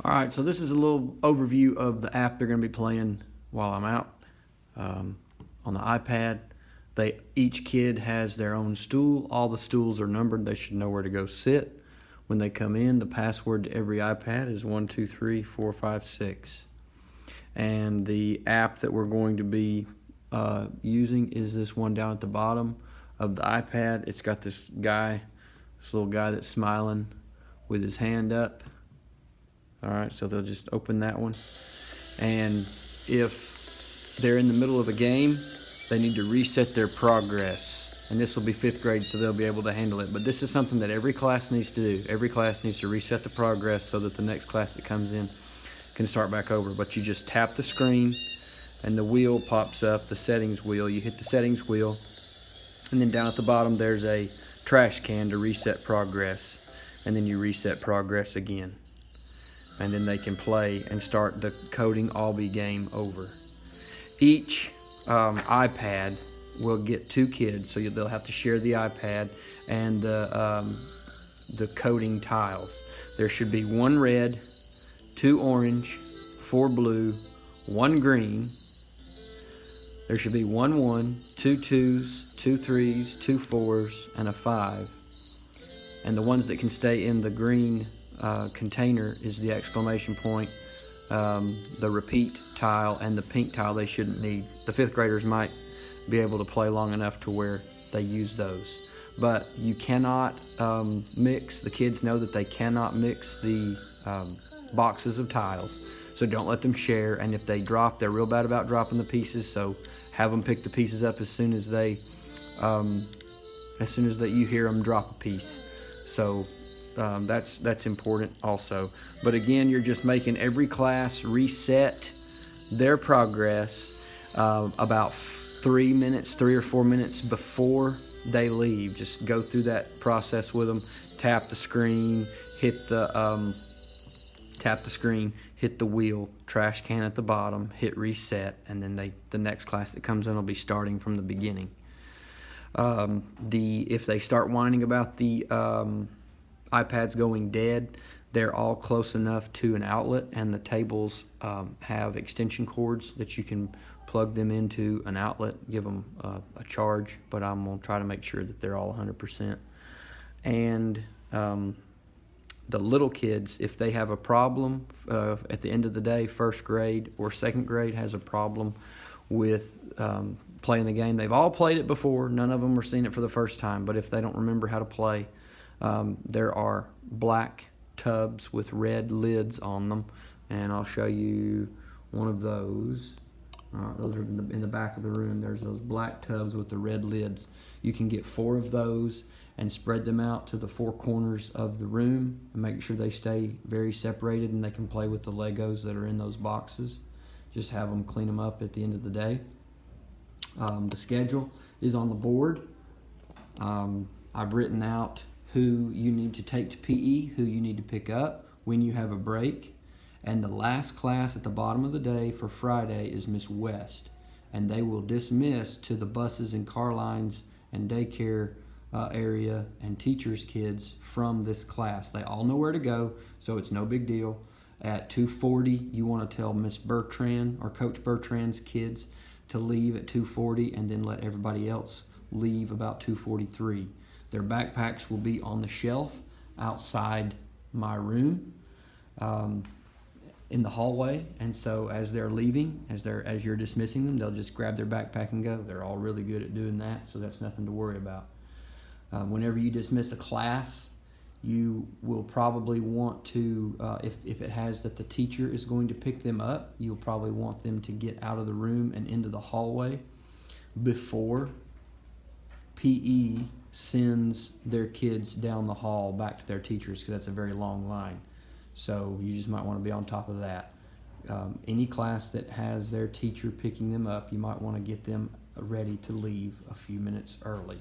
All right, so this is a little overview of the app they're going to be playing while I'm out on the iPad. Each kid has their own stool. All the stools are numbered. They should know where to go sit. When they come in, the password to every iPad is 1, 2, 3, 4, 5, 6. And the app that we're going to be using is this one down at the bottom of the iPad. It's got this little guy that's smiling with his hand up. All right, so they'll just open that one. And if they're in the middle of a game, they need to reset their progress. And this will be 5th grade, so they'll be able to handle it. But this is something that every class needs to do. Every class needs to reset the progress so that the next class that comes in can start back over. But you just tap the screen, and the wheel pops up, the settings wheel. You hit the settings wheel, and then down at the bottom there's a trash can to reset progress. And then you reset progress again. And then they can play and start the coding Awbie game over. Each iPad will get 2 kids, so they'll have to share the iPad and the coding tiles. There should be 1 red, 2 orange, 4 blue, 1 green. There should be 1 1, 2 2s, 2 3s, 2 4s, and a 5. And the ones that can stay in the green container is the exclamation point, the repeat tile, and the pink tile they shouldn't need. The 5th graders might be able to play long enough to where they use those. But you cannot mix, the kids know that they cannot mix the boxes of tiles. So don't let them share, and if they drop, they're real bad about dropping the pieces, so have them pick the pieces up as soon as you hear them drop a piece. So that's important also. But again, you're just making every class reset their progress about 3 or 4 minutes before they leave. Just go through that process with them. Tap the screen, hit the wheel, trash can at the bottom, hit reset, and then the next class that comes in will be starting from the beginning. If they start whining about the iPads going dead, they're all close enough to an outlet, and the tables have extension cords that you can plug them into an outlet, give them a charge, but I'm going to try to make sure that they're all 100%. And the little kids, if they have a problem at the end of the day, 1st grade or 2nd grade has a problem with playing the game. They've all played it before. None of them are seeing it for the first time, but if they don't remember how to play, there are black tubs with red lids on them, and I'll show you one of those. Those are in the back of the room. There's those black tubs with the red lids. You can get 4 of those and spread them out to the 4 corners of the room and make sure they stay very separated, and they can play with the Legos that are in those boxes. Just have them clean them up at the end of the day. The schedule is on the board. I've written out who you need to take to PE, who you need to pick up, when you have a break. And the last class at the bottom of the day for Friday is Miss West. And they will dismiss to the buses and car lines and daycare area and teachers' kids from this class. They all know where to go, so it's no big deal. At 2:40, you want to tell Miss Bertrand or Coach Bertrand's kids to leave at 2:40, and then let everybody else leave about 2:43. Their backpacks will be on the shelf outside my room in the hallway, and so as they're leaving, as you're dismissing them, they'll just grab their backpack and go. They're all really good at doing that, so that's nothing to worry about. Whenever you dismiss a class, you will probably want to, if it has that the teacher is going to pick them up, you'll probably want them to get out of the room and into the hallway before PE sends their kids down the hall back to their teachers, because that's a very long line. So you just might want to be on top of that. Any class that has their teacher picking them up, you might want to get them ready to leave a few minutes early.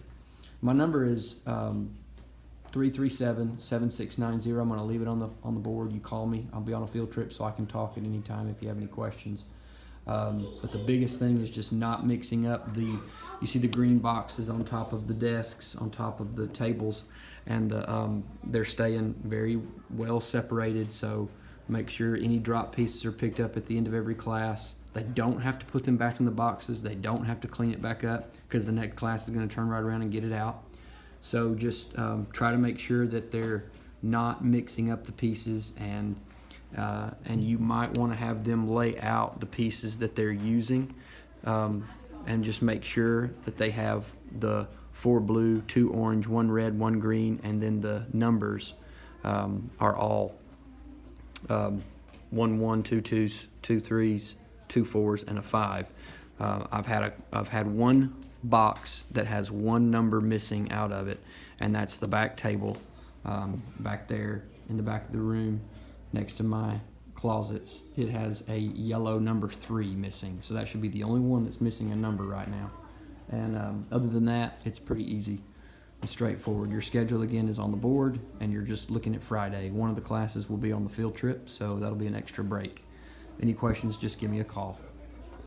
My number is 337-7690. I'm going to leave it on the board. You call me. I'll be on a field trip, so I can talk at any time if you have any questions. But the biggest thing is just not mixing up you see the green boxes on top of the desks, on top of the tables, and they're staying very well separated, so Make sure any drop pieces are picked up at the end of every class. They don't have to put them back in the boxes. They don't have to clean it back up because the next class is going to turn right around and get it out. So just try to make sure that they're not mixing up the pieces, and you might want to have them lay out the pieces that they're using, and just make sure that they have the 4 blue, 2 orange, 1 red, 1 green, and then the numbers are all 1 1, 2 2s, 2 3s, 2 4s, and a 5. I've had one box that has 1 number missing out of it, and that's the back table back there in the back of the room next to my closets. It has a yellow number 3 missing, so that should be the only one that's missing a number right now. And other than that, it's pretty easy and straightforward. Your schedule again is on the board, and you're just looking at Friday. One of the classes will be on the field trip, so that'll be an extra break. Any questions, just give me a call.